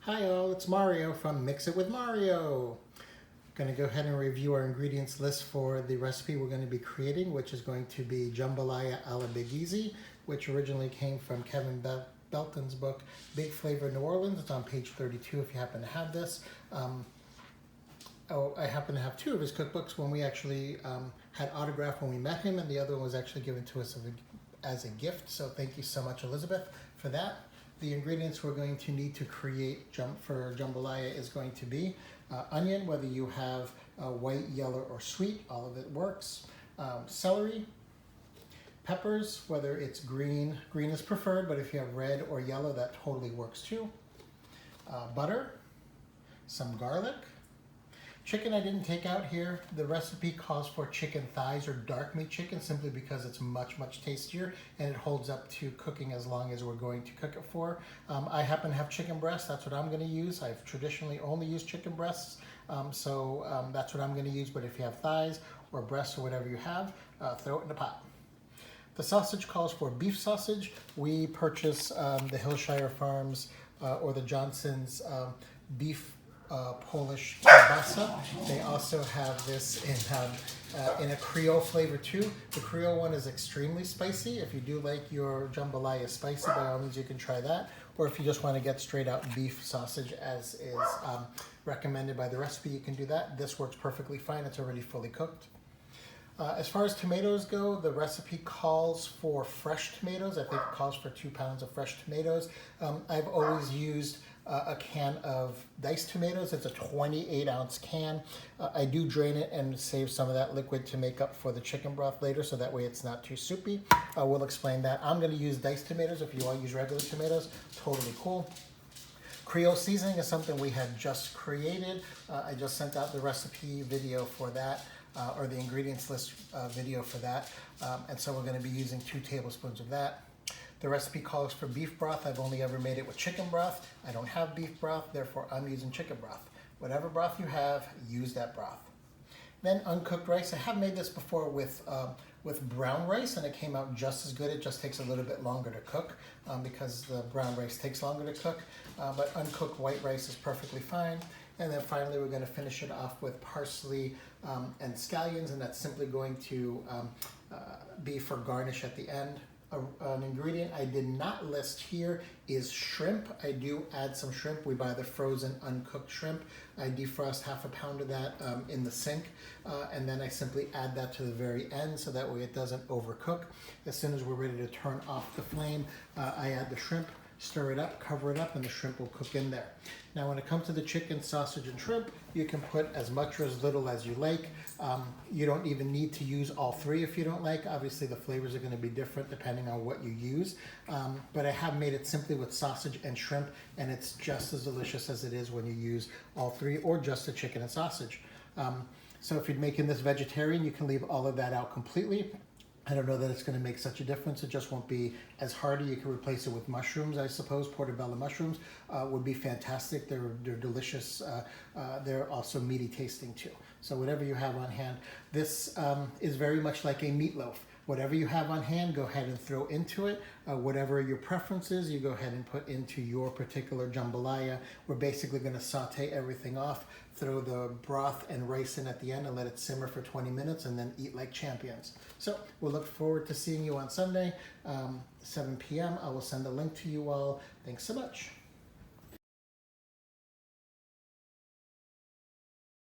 Hi all, it's Mario from Mix It with Mario. Going to go ahead and review our ingredients list for the recipe we're going to be creating, which is going to be Jambalaya a la Big Easy, which originally came from Kevin Belton's book, Big Flavor New Orleans. It's on page 32 if you happen to have this. I happen to have two of his cookbooks. One we actually had autographed when we met him, and the other one was actually given to us as a gift. So thank you so much, Elizabeth, for that. The ingredients we're going to need to create for jambalaya is going to be onion, whether you have white, yellow, or sweet, all of it works. Celery, peppers, whether it's green is preferred, but if you have red or yellow, that totally works too. Butter, some garlic. Chicken I didn't take out here. The recipe calls for chicken thighs or dark meat chicken simply because it's much tastier and it holds up to cooking as long as we're going to cook it for. I happen to have chicken breasts. That's what I'm going to use. I've traditionally only used chicken breasts, so that's what I'm going to use. But if you have thighs or breasts or whatever you have, throw it in the pot. The sausage calls for beef sausage. We purchase the Hillshire Farms or the Johnson's beef Polish kielbasa. They also have this in a Creole flavor too. The Creole one is extremely spicy. If you do like your jambalaya spicy, by all means you can try that. Or if you just want to get straight out beef sausage as is recommended by the recipe, you can do that. This works perfectly fine. It's already fully cooked. As far as tomatoes go, the recipe calls for fresh tomatoes. I think it calls for 2 pounds of fresh tomatoes. I've always used a can of diced tomatoes. It's a 28-ounce can. I do drain it and save some of that liquid to make up for the chicken broth later, so that way it's not too soupy. We'll explain that. I'm going to use diced tomatoes. If you all use regular tomatoes, totally cool. Creole seasoning is something we had just created. I just sent out the recipe video for that. Or the ingredients list video for that. And so we're going to be using 2 tablespoons of that. The recipe calls for beef broth. I've only ever made it with chicken broth. I don't have beef broth, therefore I'm using chicken broth. Whatever broth you have, use that broth. Then uncooked rice. I have made this before with brown rice, and it came out just as good. It just takes a little bit longer to cook because the brown rice takes longer to cook. But uncooked white rice is perfectly fine. And then finally, we're going to finish it off with parsley and scallions, and that's simply going to be for garnish at the end. An ingredient I did not list here is shrimp. I do add some shrimp. We buy the frozen uncooked shrimp. I defrost half a pound of that in the sink, and then I simply add that to the very end so that way it doesn't overcook. As soon as we're ready to turn off the flame, I add the shrimp, stir it up, cover it up, and the shrimp will cook in there. Now when it comes to the chicken, sausage, and shrimp, you can put as much or as little as you like. You don't even need to use all 3 if you don't like. Obviously the flavors are going to be different depending on what you use. But I have made it simply with sausage and shrimp, and it's just as delicious as it is when you use all 3 or just the chicken and sausage. So if you're making this vegetarian, you can leave all of that out completely. I don't know that it's going to make such a difference. It just won't be as hearty. You can replace it with mushrooms, I suppose. Portobello mushrooms would be fantastic. They're delicious. They're also meaty tasting too. So whatever you have on hand. This is very much like a meatloaf. Whatever you have on hand, go ahead and throw into it. Whatever your preference is, you go ahead and put into your particular jambalaya. We're basically going to saute everything off, throw the broth and rice in at the end, and let it simmer for 20 minutes, and then eat like champions. So we'll look forward to seeing you on Sunday, 7 p.m. I will send a link to you all. Thanks so much.